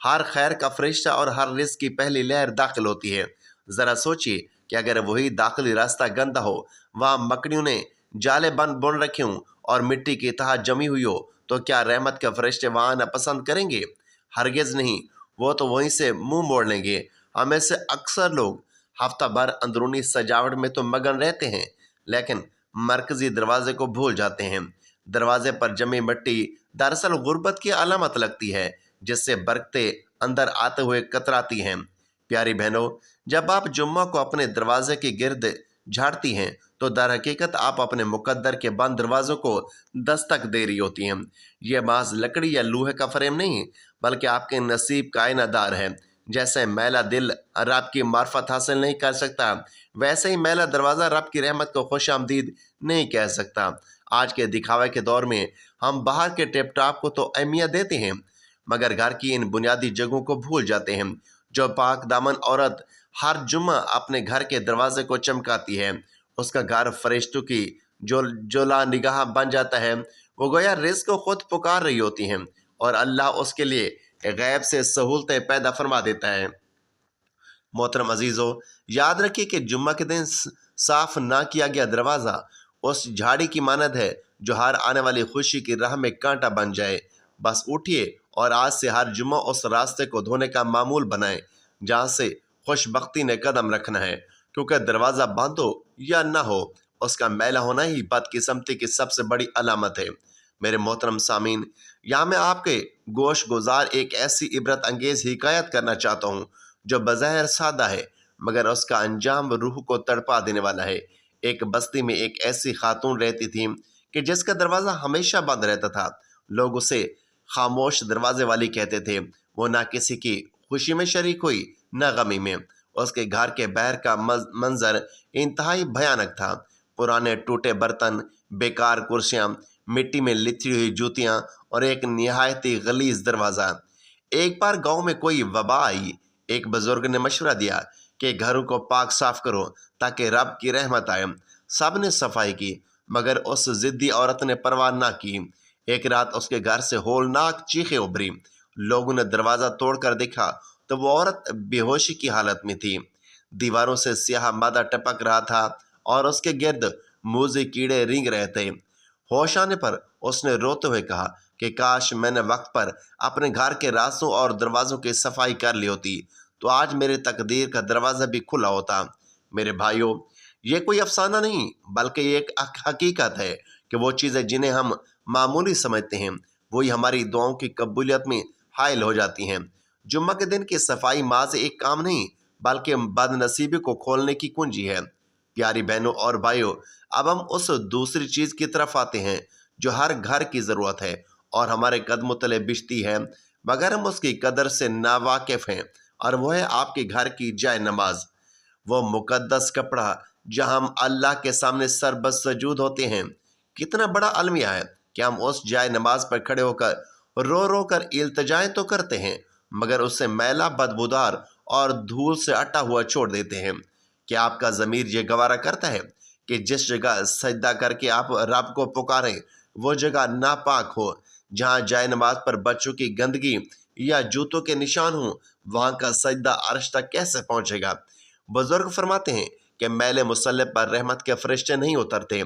ہر خیر کا فرشتہ اور ہر رزق کی پہلی لہر داخل ہوتی ہے۔ ذرا سوچئے کہ اگر وہی داخلی راستہ گندا ہو، وہاں مکڑیوں نے جالے بن رکھے ہوں اور مٹی کی تہہ جمی ہوئی ہو، تو کیا رحمت کے فرشتے وہاں آنا پسند کریں گے؟ ہرگز نہیں، وہ تو وہیں سے منہ موڑ لیں گے۔ ہم میں سے اکثر لوگ ہفتہ بھر اندرونی سجاوٹ میں تو مگن رہتے ہیں، لیکن مرکزی دروازے کو بھول جاتے ہیں۔ دروازے پر جمی مٹی دراصل غربت کی علامت لگتی ہے، جس سے برکتیں اندر آتے ہوئے کتراتی ہیں۔ پیاری بہنوں، جب آپ جمعہ کو اپنے دروازے کے گرد جھاڑتی ہیں تو در حقیقت آپ اپنے مقدر کے بند دروازوں کو دستک دے رہی ہوتی ہیں۔ یہ محض لکڑی یا لوہے کا فریم نہیں، بلکہ آپ کے نصیب کا آئینہ دار ہے۔ جیسے میلا دل رب کی معرفت حاصل نہیں کر سکتا، ویسے ہی میلا دروازہ رب کی رحمت کو خوش آمدید نہیں کہہ سکتا۔ آج کے دکھاوے کے دور میں ہم باہر کے ٹیپ ٹاپ کو تو اہمیت دیتے ہیں، مگر گھر کی ان بنیادی جگہوں کو بھول جاتے ہیں۔ جو پاک دامن عورت ہر جمعہ اپنے گھر کے دروازے کو چمکاتی ہے، اس کا گھر فرشتوں کی جولا نگاہ بن جاتا ہے۔ وہ گویا رزق کو خود پکار رہی ہوتی ہیں اور اللہ اس کے لیے غیب سے سہولتیں پیدا فرما دیتا ہے۔ محترم عزیزو، یاد رکھیے کہ جمعہ کے دن صاف نہ کیا گیا دروازہ اس جھاڑی کی مانند ہے جو ہر آنے والی خوشی کی راہ میں کانٹا بن جائے۔ بس اٹھیے اور آج سے ہر جمعہ اس راستے کو دھونے کا معمول بنائیں جہاں سے خوش بختی نے قدم رکھنا ہے، کیونکہ دروازہ بند ہو یا نہ ہو، اس کا میلا ہونا ہی بدقسمتی کی سب سے بڑی علامت ہے۔ میرے محترم سامعین، یہاں میں آپ کے گوش گزار ایک ایسی عبرت انگیز حکایت کرنا چاہتا ہوں جو بظاہر سادہ ہے، مگر اس کا انجام روح کو تڑپا دینے والا ہے۔ ایک بستی میں ایک ایسی خاتون رہتی تھی کہ جس کا دروازہ ہمیشہ بند رہتا تھا۔ لوگ اسے خاموش دروازے والی کہتے تھے۔ وہ نہ کسی کی خوشی میں شریک ہوئی نہ غمی میں۔ اس کے گھر کے باہر کا منظر انتہائی بھیانک تھا۔ پرانے ٹوٹے برتن، بیکار کرسیاں، مٹی میں لتھڑی ہوئی جوتیاں اور ایک نہایت ہی غلیظ دروازہ۔ ایک بار گاؤں میں کوئی وبا آئی۔ ایک بزرگ نے مشورہ دیا کہ گھروں کو پاک صاف کرو تاکہ رب کی رحمت آئے۔ سب نے صفائی کی، مگر اس ضدی عورت نے پرواہ نہ کی۔ ایک رات اس کے گھر سے ہولناک چیخیں ابھری۔ لوگوں نے دروازہ توڑ کر دیکھا تو وہ عورت بے ہوشی کی حالت میں تھی۔ دیواروں سے سیاہ مادہ ٹپک رہا تھا اور اس کے گرد موذی کیڑے رینگ رہے تھے۔ ہوش آنے پر اس نے روتے ہوئے کہا کہ کاش میں نے وقت پر اپنے گھر کے راستوں اور دروازوں کی صفائی کر لی ہوتی، تو آج میری تقدیر کا دروازہ بھی کھلا ہوتا۔ میرے بھائیوں، یہ کوئی افسانہ نہیں، بلکہ یہ ایک حقیقت ہے کہ وہ چیزیں جنہیں ہم معمولی سمجھتے ہیں، وہی ہماری دعاؤں کی قبولیت میں حائل ہو جاتی ہیں۔ جمعہ کے دن کی صفائی محض ایک کام نہیں، بلکہ بد نصیبی کو کھولنے کی کنجی ہے۔ پیاری بہنوں اور بھائیوں، اب ہم اس دوسری چیز کی طرف آتے ہیں جو ہر گھر کی ضرورت ہے اور ہمارے قدموں تلے بچھتی ہے، مگر ہم اس کی قدر سے ناواقف ہیں، اور وہ ہے آپ کے گھر کی جائے نماز۔ وہ مقدس کپڑا جہاں ہم اللہ کے سامنے سر بسجود ہوتے ہیں۔ کتنا بڑا المیہ ہے کہ ہم اس جائے نماز پر کھڑے ہو کر رو رو کر التجائیں تو کرتے ہیں، مگر اسے میلا، بدبودار اور دھول سے اٹا ہوا چھوڑ دیتے ہیں۔ کیا آپ کا ضمیر یہ گوارا کرتا ہے کہ جس جگہ سجدہ کر کے آپ رب کو پکاریں وہ جگہ ناپاک ہو؟ جہاں جائے نماز پر بچوں کی گندگی یا جوتوں کے نشان ہوں، وہاں کا سجدہ عرش تک کیسے پہنچے گا؟ بزرگ فرماتے ہیں کہ میل مصلی پر رحمت کے فرشتے نہیں اترتے۔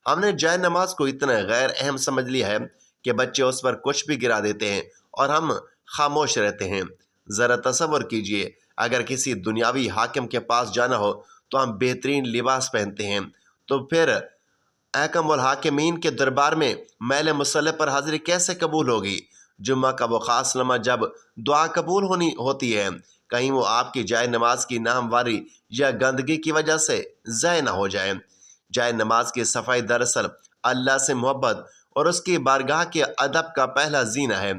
ہم نے جائے نماز کو اتنا غیر اہم سمجھ لیا ہے کہ بچے اس پر کچھ بھی گرا دیتے ہیں اور ہم خاموش رہتے ہیں۔ ذرا تصور کیجئے، اگر کسی دنیاوی حاکم کے پاس جانا ہو تو ہم بہترین لباس پہنتے ہیں، تو پھر احکم الحاکمین کے دربار میں میل مصلی پر حاضری کیسے قبول ہوگی؟ جمعہ کا وہ خاص لمحہ جب دعا قبول ہوتی ہے، کہیں وہ آپ کی جائے نماز کی ناہمواری یا گندگی کی وجہ سے ضائع نہ ہو جائے۔ جائے نماز کی صفائی دراصل اللہ سے محبت اور اس کی بارگاہ کے ادب کا پہلا زینہ ہے۔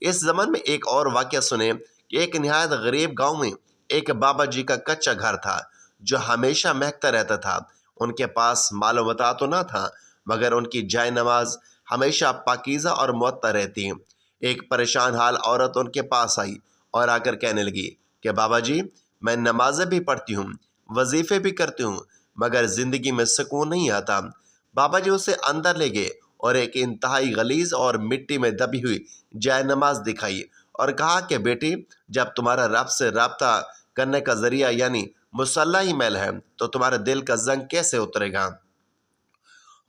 اس زمان میں ایک اور واقعہ سنیں کہ ایک نہایت غریب گاؤں میں ایک بابا جی کا کچا گھر تھا جو ہمیشہ مہکتا رہتا تھا۔ ان کے پاس مال و متاع تو نہ تھا، مگر ان کی جائے نماز ہمیشہ پاکیزہ اور معطر رہتی۔ ایک پریشان حال عورت ان کے پاس آئی اور آ کر کہنے لگی کہ بابا جی، میں نمازیں بھی پڑھتی ہوں، وظیفے بھی کرتی ہوں، مگر زندگی میں سکون نہیں آتا۔ بابا جی اسے اندر لے گئے اور ایک انتہائی غلیظ اور مٹی میں دبی ہوئی جائے نماز دکھائی اور کہا کہ بیٹی، جب تمہارا رب سے رابطہ کرنے کا ذریعہ یعنی مصلح ہی میل ہے تو تمہارے دل کا زنگ کیسے اترے گا؟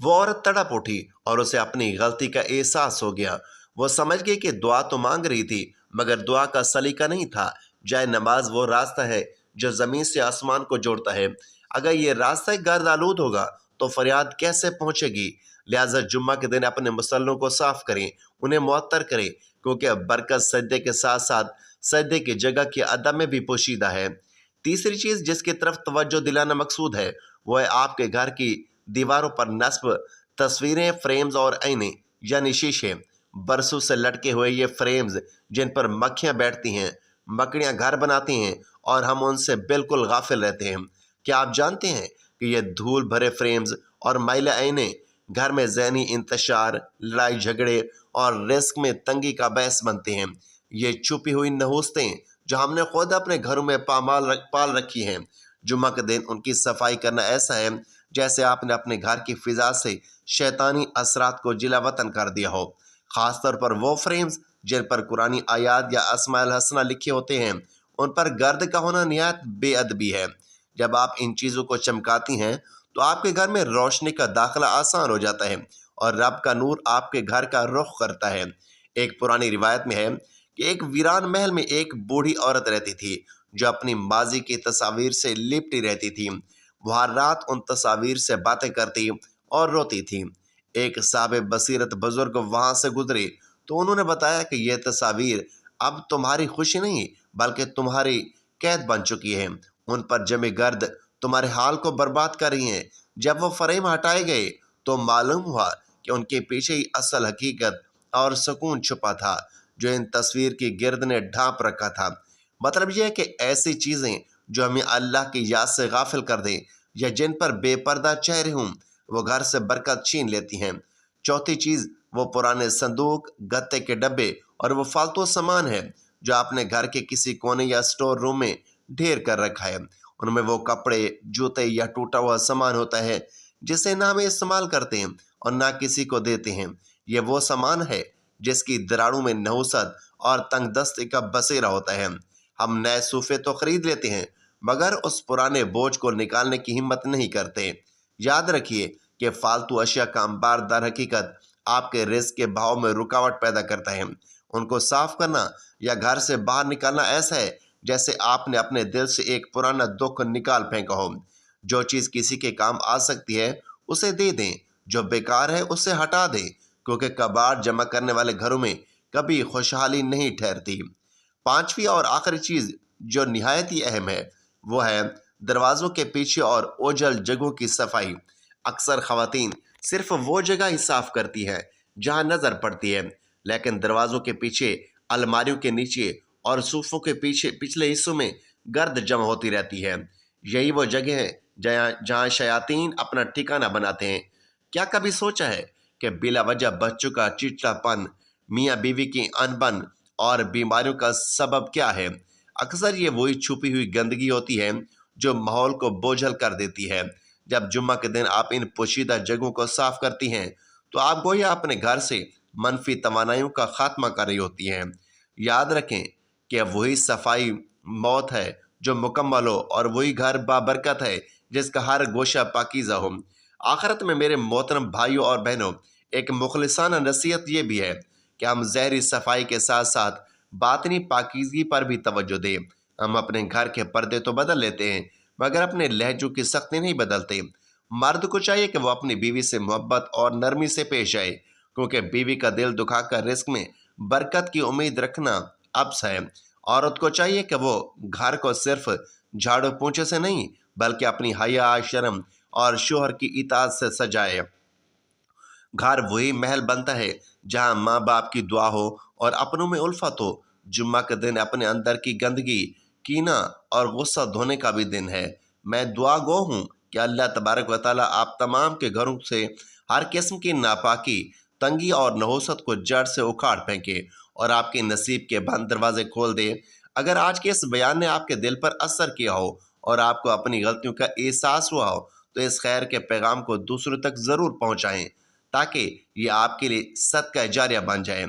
وہ عورت تڑپ اٹھی اور اسے اپنی غلطی کا احساس ہو گیا۔ وہ سمجھ گئی کہ دعا تو مانگ رہی تھی مگر دعا کا سلیقہ نہیں تھا۔ جائے نماز وہ راستہ ہے جو زمین سے آسمان کو جوڑتا ہے۔ اگر یہ راستہ گرد آلود ہوگا تو فریاد کیسے پہنچے گی؟ لہٰذا جمعہ کے دن اپنے مسلوں کو صاف کریں، انہیں معطر کریں، کیونکہ برکت سجدے کے ساتھ ساتھ سجدے کی جگہ کی ادب میں بھی پوشیدہ ہے۔ تیسری چیز جس کی طرف توجہ دلانا مقصود ہے وہ ہے آپ کے گھر کی دیواروں پر نصب تصویریں، فریمز اور آئینے یعنی شیشے۔ برسوں سے لٹکے ہوئے یہ فریمز جن پر مکھیاں بیٹھتی ہیں، مکڑیاں گھر بناتی ہیں اور ہم ان سے بالکل غافل رہتے ہیں۔ کیا آپ جانتے ہیں کہ یہ دھول بھرے فریمز اور میلے آئینے گھر میں ذہنی انتشار، لڑائی جھگڑے اور رزق میں تنگی کا باعث بنتے ہیں؟ یہ چھپی ہوئی نحوستیں جو ہم نے خود اپنے گھروں میں پال رکھی ہیں، جمعہ کے دن ان کی صفائی کرنا ایسا ہے جیسے آپ نے اپنے گھر کی فضا سے شیطانی اثرات کو جلا وطن کر دیا ہو۔ خاص طور پر وہ فریمز جن پر قرآنی آیات یا اسماء الحسنہ لکھے ہوتے ہیں، ان پر گرد کا ہونا نہایت بے ادبی ہے۔ جب آپ ان چیزوں کو چمکاتی ہیں تو آپ کے گھر میں روشنی کا داخلہ آسان ہو جاتا ہے اور رب کا نور آپ کے گھر کا رخ کرتا ہے۔ ایک پرانی روایت میں ہے کہ ایک ویران محل میں ایک بوڑھی عورت رہتی تھی جو اپنی ماضی کی تصاویر سے لپٹی رہتی تھی۔ وہ ہر رات ان تصاویر سے باتیں کرتی اور روتی تھی۔ ایک صاحب بصیرت بزرگ وہاں سے گزرے تو انہوں نے بتایا کہ یہ تصاویر اب تمہاری خوشی نہیں بلکہ تمہاری قید بن چکی ہے، ان پر جمع گرد تمہارے حال کو برباد کر رہی ہیں۔ جب وہ فریم ہٹائے گئے تو معلوم ہوا کہ ان کے پیچھے ہی اصل حقیقت اور سکون چھپا تھا جو ان تصویر کی گرد نے ڈھانپ رکھا تھا۔ مطلب یہ ہے کہ ایسی چیزیں جو ہمیں اللہ کی یاد سے غافل کر دیں یا جن پر بے پردہ چہرے ہوں وہ گھر سے برکت چھین لیتی ہیں۔ چوتھی چیز وہ پرانے صندوق، گتے کے ڈبے اور وہ فالتو سامان ہے جو آپ نے گھر کے کسی کونے یا اسٹور روم میں ڈھیر کر رکھا ہے۔ ان میں وہ کپڑے، جوتے یا ٹوٹا ہوا سامان ہوتا ہے جسے نہ ہم استعمال کرتے ہیں اور نہ کسی کو دیتے ہیں۔ یہ وہ سامان ہے جس کی دراڑوں میں نحوست اور تنگ دستی کا بسیرا ہوتا ہے۔ ہم نئے صوفے تو خرید لیتے ہیں مگر اس پرانے بوجھ کو نکالنے کی ہمت نہیں کرتے۔ یاد رکھیے کہ فالتو اشیاء کا انبار در حقیقت آپ کے رزق کے بہاؤ میں رکاوٹ پیدا کرتا ہے۔ ان کو صاف کرنا یا گھر سے باہر نکالنا ایسا ہے جیسے آپ نے اپنے دل سے ایک پرانا دکھ نکال پھینکا ہو۔ جو چیز کسی کے کام آ سکتی ہے اسے دے دیں، جو بیکار ہے اسے ہٹا دیں، کیونکہ کباڑ جمع کرنے والے گھروں میں کبھی خوشحالی نہیں ٹھہرتی۔ پانچویں اور آخری چیز جو نہایت ہی اہم ہے وہ ہے دروازوں کے پیچھے اور اوجھل جگہوں کی صفائی۔ اکثر خواتین صرف وہ جگہ ہی صاف کرتی ہیں جہاں نظر پڑتی ہے، لیکن دروازوں کے پیچھے، الماریوں کے نیچے اور صوفوں کے پچھلے حصوں میں گرد جمع ہوتی رہتی ہے۔ یہی وہ جگہ ہے جہاں شیاطین اپنا ٹھکانہ بناتے ہیں۔ کیا کبھی سوچا ہے کہ بلا وجہ بچوں کا چڑچڑا پن، میاں بیوی کی انبن اور بیماریوں کا سبب کیا ہے؟ اکثر یہ وہی چھپی ہوئی گندگی ہوتی ہے جو ماحول کو بوجھل کر دیتی ہے۔ جب جمعہ کے دن آپ ان پوشیدہ جگہوں کو صاف کرتی ہیں تو آپ گویا اپنے گھر سے منفی توانائیوں کا خاتمہ کر رہی ہوتی ہیں۔ یاد رکھیں کہ وہی صفائی موت ہے جو مکمل ہو اور وہی گھر بابرکت ہے جس کا ہر گوشہ پاکیزہ ہو۔ آخرت میں میرے محترم بھائیوں اور بہنوں، ایک مخلصانہ نصیحت یہ بھی ہے کہ ہم ظاہری صفائی کے ساتھ ساتھ باطنی پاکیزگی پر بھی توجہ دیں۔ ہم اپنے گھر کے پردے تو بدل لیتے ہیں مگر اپنے لہجوں کی سختی نہیں بدلتے۔ مرد کو چاہیے کہ وہ اپنی بیوی سے محبت اور نرمی سے پیش آئے، کیونکہ بیوی کا دل دکھا کر رزق میں برکت کی امید رکھنا عبث ہے۔ عورت کو چاہیے کہ وہ گھر کو صرف جھاڑو پونچھے سے نہیں بلکہ اپنی حیا، شرم اور شوہر کی اطاعت سے سجائے۔ گھر وہی محل بنتا ہے جہاں ماں باپ کی دعا ہو اور اپنوں میں الفت ہو۔ جمعہ کے دن اپنے اندر کی گندگی، کینہ اور غصہ دھونے کا بھی دن ہے۔ میں دعا گو ہوں کہ اللہ تبارک و تعالیٰ آپ تمام کے گھروں سے ہر قسم کی ناپاکی، تنگی اور نحوست کو جڑ سے اکھاڑ پھینکے اور آپ کے نصیب کے بند دروازے کھول دے۔ اگر آج کے اس بیان نے آپ کے دل پر اثر کیا ہو اور آپ کو اپنی غلطیوں کا احساس ہوا ہو تو اس خیر کے پیغام کو دوسروں تک ضرور پہنچائیں تاکہ یہ آپ کے لیے صدقہ جاریہ بن جائے۔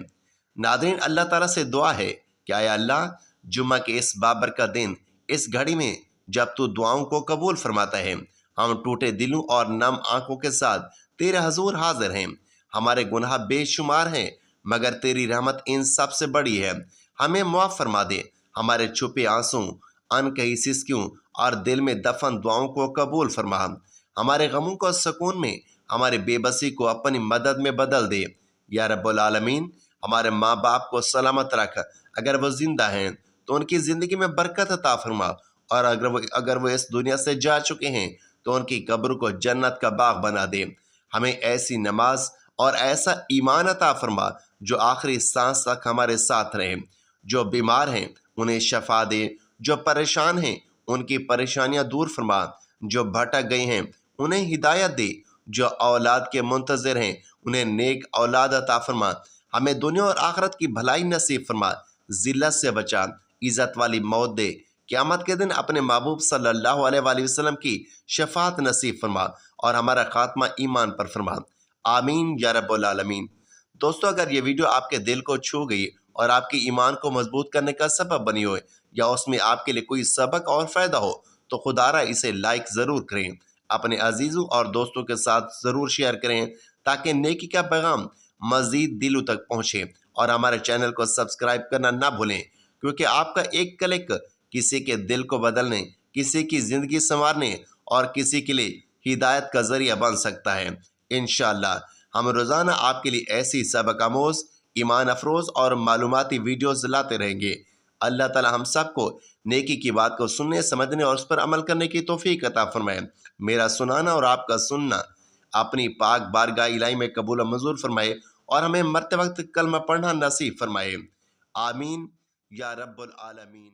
ناظرین، اللہ تعالیٰ سے دعا ہے کہ اے اللہ جمعہ کے اس بابرکت دن، اس گھڑی میں جب تو دعاؤں کو قبول فرماتا ہے، ہم ٹوٹے دلوں اور نم آنکھوں کے ساتھ تیرے حضور حاضر ہیں۔ ہمارے گناہ بے شمار ہیں، مگر تیری رحمت ان سب سے بڑی ہے۔ ہمیں معاف فرما دے، ہمارے چھپے آنسوں، ان کہی سسکیوں اور دل میں دفن دعاؤں کو قبول فرما۔ ہمارے غموں کو سکون میں، ہمارے بے بسی کو اپنی مدد میں بدل دے۔ یا رب العالمین، ہمارے ماں باپ کو سلامت رکھ، اگر وہ زندہ ہیں تو ان کی زندگی میں برکت عطا فرما، اور اگر وہ اس دنیا سے جا چکے ہیں تو ان کی قبر کو جنت کا باغ بنا دے۔ ہمیں ایسی نماز اور ایسا ایمان عطا فرما جو آخری سانس تک ہمارے ساتھ رہے۔ جو بیمار ہیں انہیں شفا دے، جو پریشان ہیں ان کی پریشانیاں دور فرما، جو بھٹک گئے ہیں انہیں ہدایت دے، جو اولاد کے منتظر ہیں انہیں نیک اولاد عطا فرما۔ ہمیں دنیا اور آخرت کی بھلائی نصیب فرما، ذلت سے بچا، عزت والی موت دے، قیامت کے دن اپنے محبوب صلی اللہ علیہ وآلہ وسلم کی شفاعت نصیب فرما، اور ہمارا خاتمہ ایمان پر فرما۔ آمین یا رب العالمین۔ دوستو، اگر یہ ویڈیو آپ کے دل کو چھو گئی اور آپ کی ایمان کو مضبوط کرنے کا سبب بنی ہوئے، یا اس میں آپ کے لیے کوئی سبق اور فائدہ ہو، تو خدا را اسے لائک ضرور کریں، اپنے عزیزوں اور دوستوں کے ساتھ ضرور شیئر کریں، تاکہ نیکی کا پیغام مزید دلوں تک پہنچے، اور ہمارے چینل کو سبسکرائب کرنا نہ بھولیں، کیونکہ آپ کا ایک کلک کسی کے دل کو بدلنے، کسی کی زندگی سنوارنے اور کسی کے لیے ہدایت کا ذریعہ بن سکتا ہے۔ انشاءاللہ ہم روزانہ آپ کے لیے ایسی سبق آموز، ایمان افروز اور معلوماتی ویڈیوز لاتے رہیں گے۔ اللہ تعالی ہم سب کو نیکی کی بات کو سننے، سمجھنے اور اس پر عمل کرنے کی توفیق عطا فرمائے۔ میرا سنانا اور آپ کا سننا اپنی پاک بارگاہ الہی میں قبول و منظور فرمائے، اور ہمیں مرتے وقت کلمہ پڑھنا نصیب فرمائے۔ آمین یا رب العالمین۔